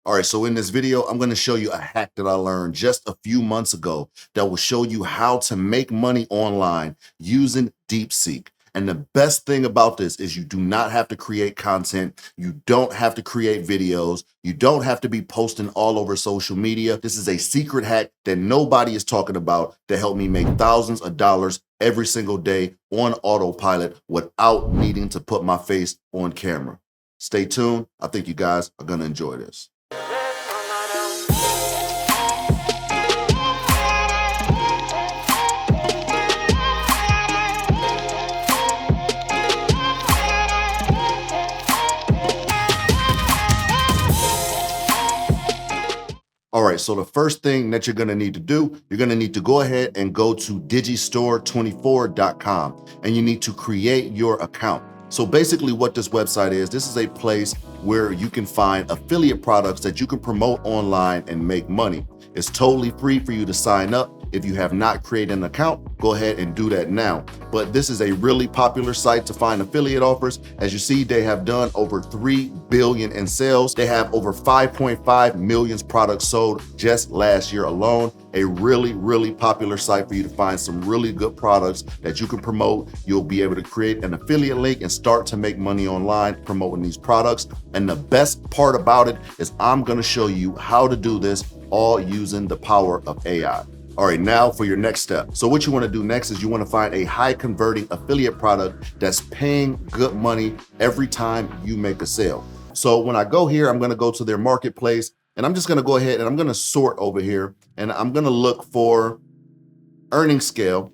All right, so in this video, I'm gonna show you a hack that I learned just a few months ago that will show you how to make money online using DeepSeek. And the best thing about this is you do not have to create content. You don't have to create videos. You don't have to be posting all over social media. This is a secret hack that nobody is talking about that helped me make thousands of dollars every single day on autopilot without needing to put my face on camera. Stay tuned. I think you guys are gonna enjoy this. All right, so the first thing that you're gonna need to do, you're gonna need to go ahead and go to digistore24.com and you need to create your account. So basically what this website is, this is a place where you can find affiliate products that you can promote online and make money. It's totally free for you to sign up. If you have not created an account, go ahead and do that now. But this is a really popular site to find affiliate offers. As you see, they have done over 3 billion in sales. They have over 5.5 million products sold just last year alone. A really, really popular site for you to find some really good products that you can promote. You'll be able to create an affiliate link and start to make money online promoting these products. And the best part about it is I'm gonna show you how to do this all using the power of AI. All right, now for your next step. So what you wanna do next is you wanna find a high converting affiliate product that's paying good money every time you make a sale. So when I go here, I'm gonna go to their marketplace and I'm just gonna go ahead and I'm gonna sort over here and I'm gonna look for earning scale.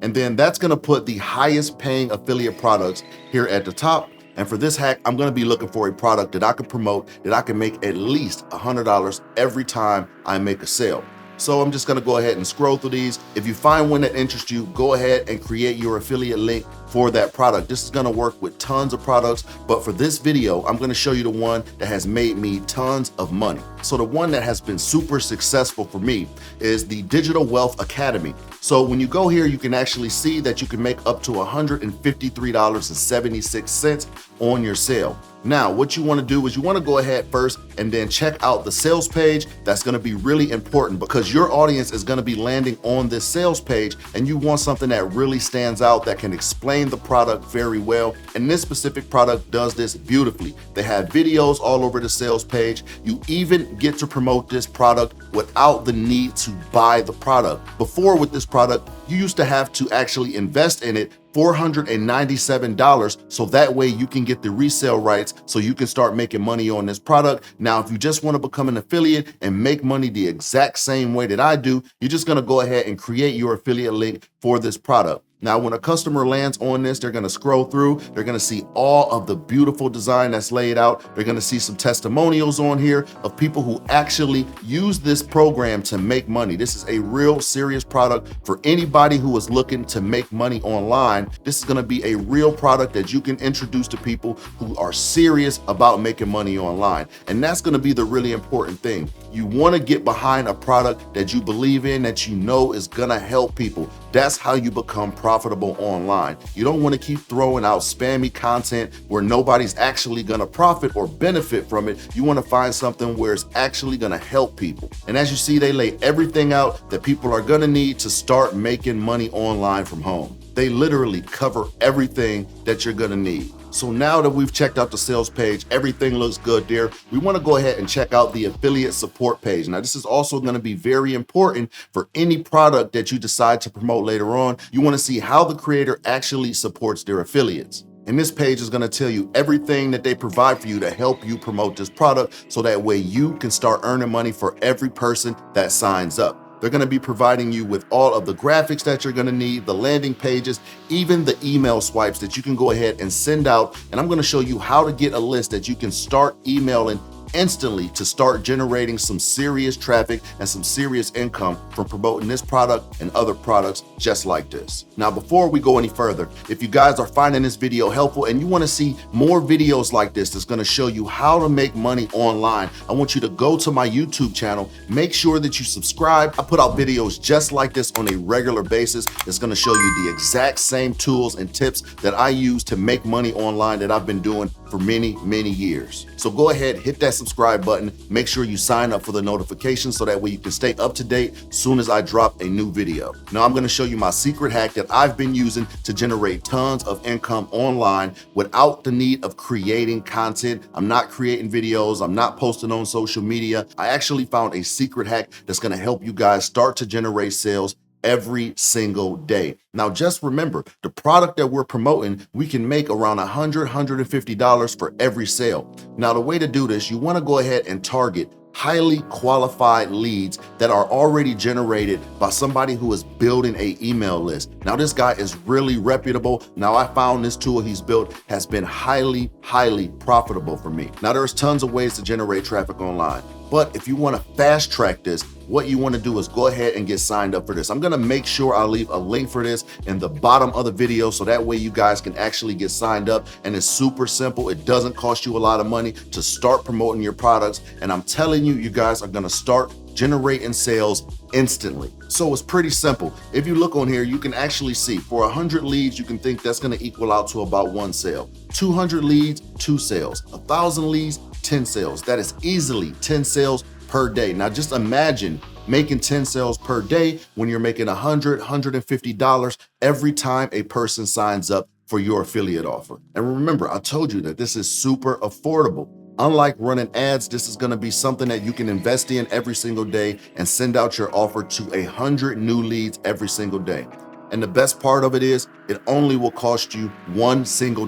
And then that's gonna put the highest paying affiliate products here at the top. And for this hack, I'm gonna be looking for a product that I can promote, that I can make at least $100 every time I make a sale. So I'm just gonna go ahead and scroll through these. If you find one that interests you, go ahead and create your affiliate link for that product. This is gonna work with tons of products, but for this video, I'm gonna show you the one that has made me tons of money. So the one that has been super successful for me is the Digital Wealth Academy. So when you go here, you can actually see that you can make up to $153.76 on your sale. Now, what you wanna do is you wanna go ahead first and then check out the sales page. That's gonna be really important because your audience is gonna be landing on this sales page and you want something that really stands out, that can explain the product very well. And this specific product does this beautifully. They have videos all over the sales page. You even get to promote this product without the need to buy the product. Before with this product, you used to have to actually invest in it $497, so that way you can get the resale rights so you can start making money on this product. Now, if you just want to become an affiliate and make money the exact same way that I do, you're just going to go ahead and create your affiliate link for this product. Now, when a customer lands on this, they're gonna scroll through, they're gonna see all of the beautiful design that's laid out. They're gonna see some testimonials on here of people who actually use this program to make money. This is a real serious product for anybody who is looking to make money online. This is gonna be a real product that you can introduce to people who are serious about making money online. And that's gonna be the really important thing. You wanna get behind a product that you believe in, that you know is gonna help people. That's how you become profitable online. You don't want to keep throwing out spammy content where nobody's actually going to profit or benefit from it. You want to find something where it's actually going to help people. And as you see, they lay everything out that people are going to need to start making money online from home. They literally cover everything that you're going to need. So now that we've checked out the sales page, everything looks good there. We want to go ahead and check out the affiliate support page. Now, this is also going to be very important for any product that you decide to promote later on. You want to see how the creator actually supports their affiliates. And this page is going to tell you everything that they provide for you to help you promote this product, so that way you can start earning money for every person that signs up. They're gonna be providing you with all of the graphics that you're gonna need, the landing pages, even the email swipes that you can go ahead and send out. And I'm gonna show you how to get a list that you can start emailing instantly to start generating some serious traffic and some serious income from promoting this product and other products just like this. Now, before we go any further, if you guys are finding this video helpful and you want to see more videos like this that's going to show you how to make money online, I want you to go to my YouTube channel. Make sure that you subscribe. I put out videos just like this on a regular basis. It's going to show you the exact same tools and tips that I use to make money online that I've been doing for many, many years. So go ahead, hit that subscribe button. Make sure you sign up for the notifications so that way you can stay up to date soon as I drop a new video. Now I'm gonna show you my secret hack that I've been using to generate tons of income online without the need of creating content. I'm not creating videos. I'm not posting on social media. I actually found a secret hack that's gonna help you guys start to generate sales every single day. Now, just remember, the product that we're promoting, we can make around $100, $150 for every sale. Now, the way to do this, you wanna go ahead and target highly qualified leads that are already generated by somebody who is building an email list. Now, this guy is really reputable. Now, I found this tool he's built has been highly, highly profitable for me. Now, there's tons of ways to generate traffic online, but if you wanna fast track this, what you wanna do is go ahead and get signed up for this. I'm gonna make sure I leave a link for this in the bottom of the video so that way you guys can actually get signed up, and it's super simple. It doesn't cost you a lot of money to start promoting your products, and I'm telling you, you guys are gonna start generating sales instantly. So it's pretty simple. If you look on here, you can actually see for 100 leads, you can think that's gonna equal out to about 1 sale. 200 leads, 2 sales. 1,000 leads, 10 sales. That is easily 10 sales per day. Now just imagine making 10 sales per day when you're making $100, $150 every time a person signs up for your affiliate offer. And remember, I told you that this is super affordable. Unlike running ads, this is gonna be something that you can invest in every single day and send out your offer to 100 new leads every single day. And the best part of it is it only will cost you $1 single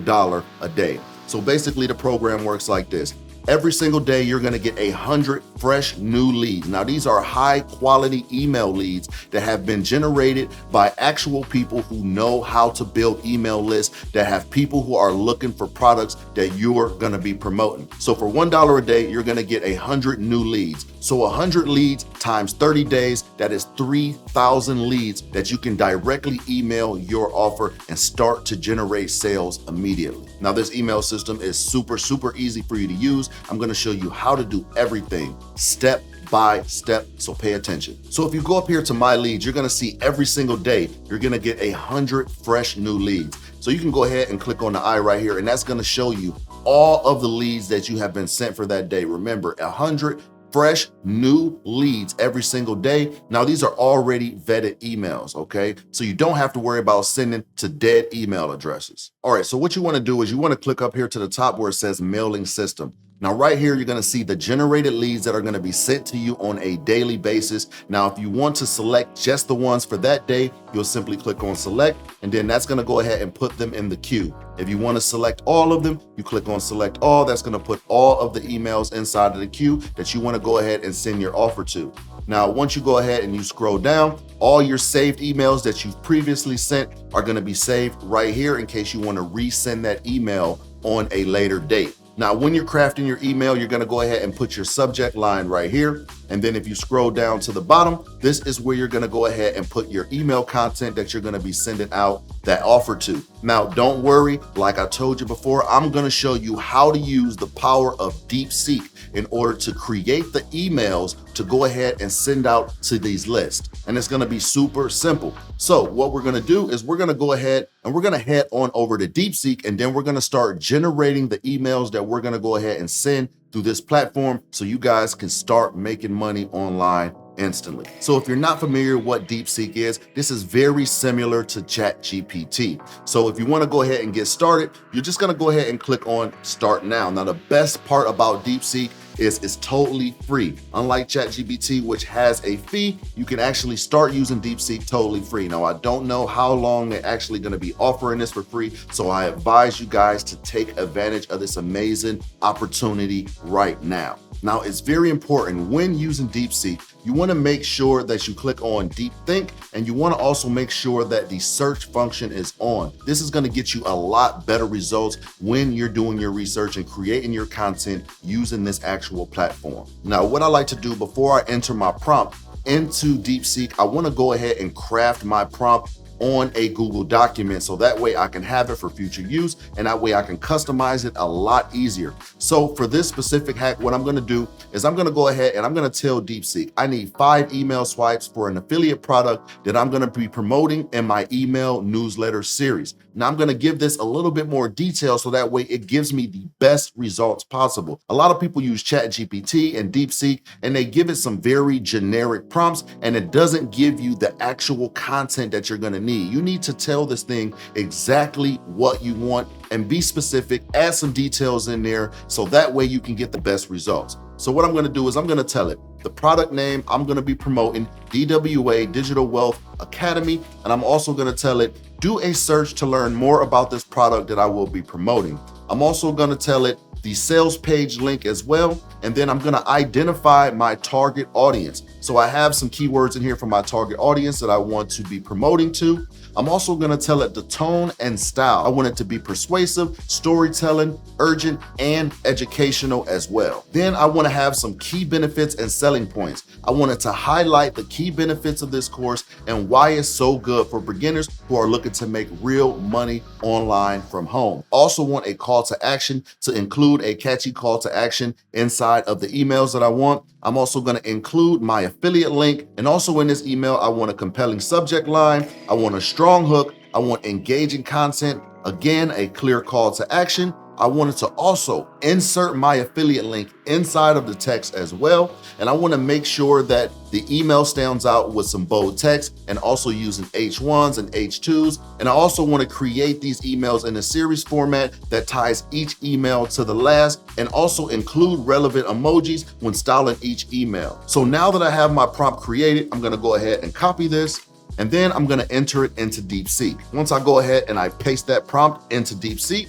a day. So basically the program works like this. Every single day, you're gonna get 100 fresh new leads. Now, these are high quality email leads that have been generated by actual people who know how to build email lists, that have people who are looking for products that you're gonna be promoting. So for $1 a day, you're gonna get 100 new leads. So 100 leads times 30 days, that is 3,000 leads that you can directly email your offer and start to generate sales immediately. Now, this email system is super, super easy for you to use. I'm gonna show you how to do everything step by step, so pay attention. So if you go up here to my leads, you're gonna see every single day, you're gonna get 100 fresh new leads. So you can go ahead and click on the eye right here, and that's gonna show you all of the leads that you have been sent for that day. Remember, 100 fresh new leads every single day. Now, these are already vetted emails, okay? So you don't have to worry about sending to dead email addresses. All right, so what you wanna do is you wanna click up here to the top where it says mailing system. Now, right here, you're gonna see the generated leads that are gonna be sent to you on a daily basis. Now, if you want to select just the ones for that day, you'll simply click on select, and then that's gonna go ahead and put them in the queue. If you wanna select all of them, you click on select all. That's gonna put all of the emails inside of the queue that you wanna go ahead and send your offer to. Now, once you go ahead and you scroll down, all your saved emails that you've previously sent are gonna be saved right here in case you wanna resend that email on a later date. Now, when you're crafting your email, you're gonna go ahead and put your subject line right here. And then if you scroll down to the bottom, this is where you're gonna go ahead and put your email content that you're gonna be sending out that offer to. Now, don't worry, like I told you before, I'm gonna show you how to use the power of DeepSeek in order to create the emails to go ahead and send out to these lists. And it's gonna be super simple. So what we're gonna do is we're gonna go ahead and we're gonna head on over to DeepSeek, and then we're gonna start generating the emails that we're gonna go ahead and send through this platform so you guys can start making money online instantly. So if you're not familiar what DeepSeek is, this is very similar to ChatGPT. So if you wanna go ahead and get started, you're just gonna go ahead and click on Start Now. Now, the best part about DeepSeek is it's totally free. Unlike ChatGPT, which has a fee, you can actually start using DeepSeek totally free. Now, I don't know how long they're actually gonna be offering this for free, so I advise you guys to take advantage of this amazing opportunity right now. Now, it's very important when using DeepSeek, you wanna make sure that you click on Deep Think, and you wanna also make sure that the search function is on. This is gonna get you a lot better results when you're doing your research and creating your content using this actual platform. Now, what I like to do before I enter my prompt into DeepSeek, I wanna go ahead and craft my prompt on a Google document. So that way I can have it for future use, and that way I can customize it a lot easier. So for this specific hack, what I'm gonna do is I'm gonna go ahead and I'm gonna tell DeepSeek, I need 5 email swipes for an affiliate product that I'm gonna be promoting in my email newsletter series. Now I'm gonna give this a little bit more detail so that way it gives me the best results possible. A lot of people use ChatGPT and DeepSeek and they give it some very generic prompts and it doesn't give you the actual content that you're gonna need. You need to tell this thing exactly what you want and be specific, add some details in there so that way you can get the best results. So what I'm gonna do is I'm gonna tell it the product name I'm gonna be promoting, DWA Digital Wealth Academy, and I'm also gonna tell it, do a search to learn more about this product that I will be promoting. I'm also gonna tell it the sales page link as well, and then I'm gonna identify my target audience. So I have some keywords in here for my target audience that I want to be promoting to. I'm also gonna tell it the tone and style. I want it to be persuasive, storytelling, urgent, and educational as well. Then I wanna have some key benefits and selling points. I want it to highlight the key benefits of this course and why it's so good for beginners who are looking to make real money online from home. Also want a call to action to include a catchy call to action inside of the emails that I want. I'm also gonna include my affiliate link, and also in this email, I want a compelling subject line, I want a strong hook, I want engaging content, again, a clear call to action. I wanted to also insert my affiliate link inside of the text as well. And I wanna make sure that the email stands out with some bold text and also using H1s and H2s. And I also wanna create these emails in a series format that ties each email to the last and also include relevant emojis when styling each email. So now that I have my prompt created, I'm gonna go ahead and copy this, and then I'm gonna enter it into DeepSeek. Once I go ahead and I paste that prompt into DeepSeek,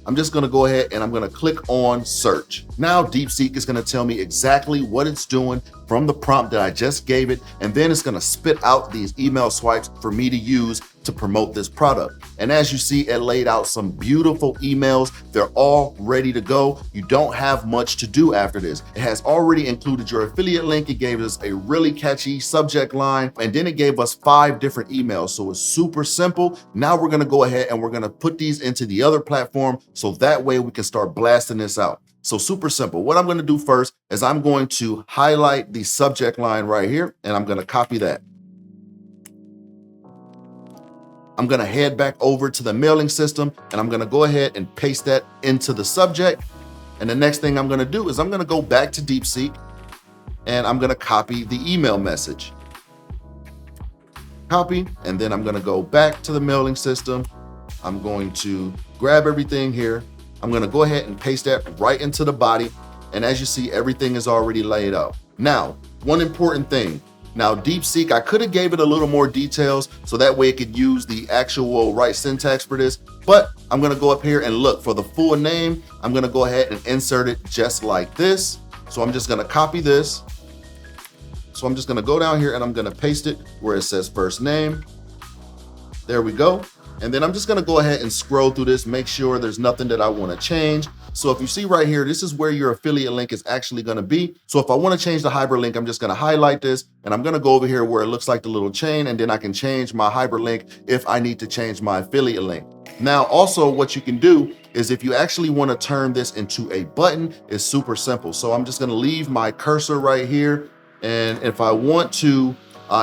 I'm just gonna go ahead and I'm gonna click on search. Now DeepSeek is gonna tell me exactly what it's doing from the prompt that I just gave it, and then it's gonna spit out these email swipes for me to use to promote this product. And as you see, it laid out some beautiful emails. They're all ready to go. You don't have much to do after this. It has already included your affiliate link. It gave us a really catchy subject line, and then it gave us 5 different emails. So it's super simple. Now we're gonna go ahead and we're gonna put these into the other platform so that way we can start blasting this out. So super simple. What I'm gonna do first is I'm going to highlight the subject line right here, and I'm gonna copy that. I'm gonna head back over to the mailing system, and I'm gonna go ahead and paste that into the subject. And the next thing I'm gonna do is I'm gonna go back to DeepSeek, and I'm gonna copy the email message. Copy, and then I'm gonna go back to the mailing system. I'm going to grab everything here. I'm gonna go ahead and paste that right into the body. And as you see, everything is already laid out. Now, one important thing. Now, DeepSeek, I could have gave it a little more details so that way it could use the actual right syntax for this, but I'm gonna go up here and look for the full name. I'm gonna go ahead and insert it just like this. So I'm just gonna copy this. So I'm just gonna go down here and I'm gonna paste it where it says first name. There we go. And then I'm just gonna go ahead and scroll through this, make sure there's nothing that I wanna change. So if you see right here, this is where your affiliate link is actually gonna be. So if I wanna change the hyperlink, I'm just gonna highlight this and I'm gonna go over here where it looks like the little chain, and then I can change my hyperlink if I need to change my affiliate link. Now, also what you can do is if you actually wanna turn this into a button, it's super simple. So I'm just gonna leave my cursor right here. And if I want to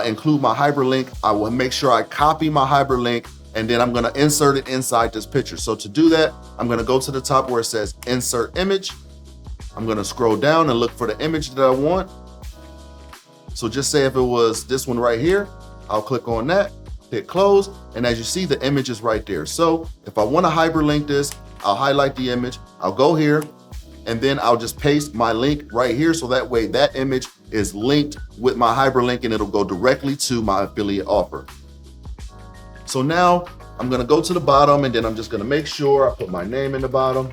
include my hyperlink, I will make sure I copy my hyperlink, and then I'm gonna insert it inside this picture. So to do that, I'm gonna go to the top where it says insert image. I'm gonna scroll down and look for the image that I want. So just say if it was this one right here, I'll click on that, hit close, and as you see, the image is right there. So if I wanna hyperlink this, I'll highlight the image, I'll go here, and then I'll just paste my link right here so that way that image is linked with my hyperlink and it'll go directly to my affiliate offer. So now I'm gonna go to the bottom, and then I'm just gonna make sure I put my name in the bottom.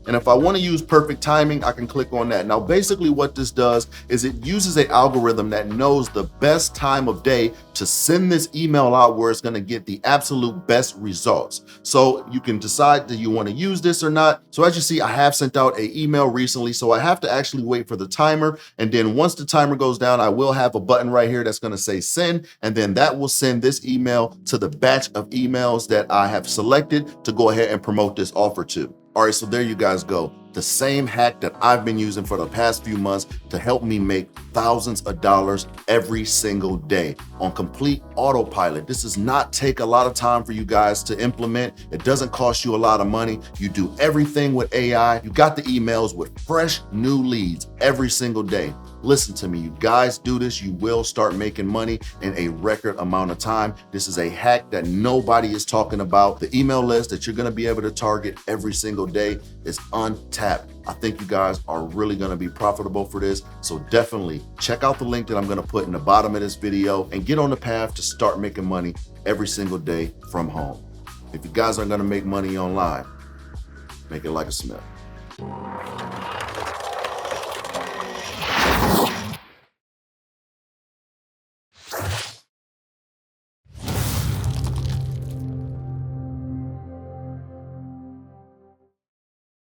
And if I want to use perfect timing, I can click on that. Now, basically what this does is it uses an algorithm that knows the best time of day to send this email out where it's going to get the absolute best results. So you can decide that you want to use this or not. So as you see, I have sent out an email recently, so I have to actually wait for the timer. And then once the timer goes down, I will have a button right here that's going to say send. And then that will send this email to the batch of emails that I have selected to go ahead and promote this offer to. All right, so there you guys go. The same hack that I've been using for the past few months to help me make thousands of dollars every single day on complete autopilot. This does not take a lot of time for you guys to implement. It doesn't cost you a lot of money. You do everything with AI. You got the emails with fresh new leads every single day. Listen to me, you guys do this, you will start making money in a record amount of time. This is a hack that nobody is talking about. The email list that you're gonna be able to target every single day is untapped. I think you guys are really gonna be profitable for this. So definitely check out the link that I'm gonna put in the bottom of this video and get on the path to start making money every single day from home. If you guys are gonna make money online, make it like a Smith.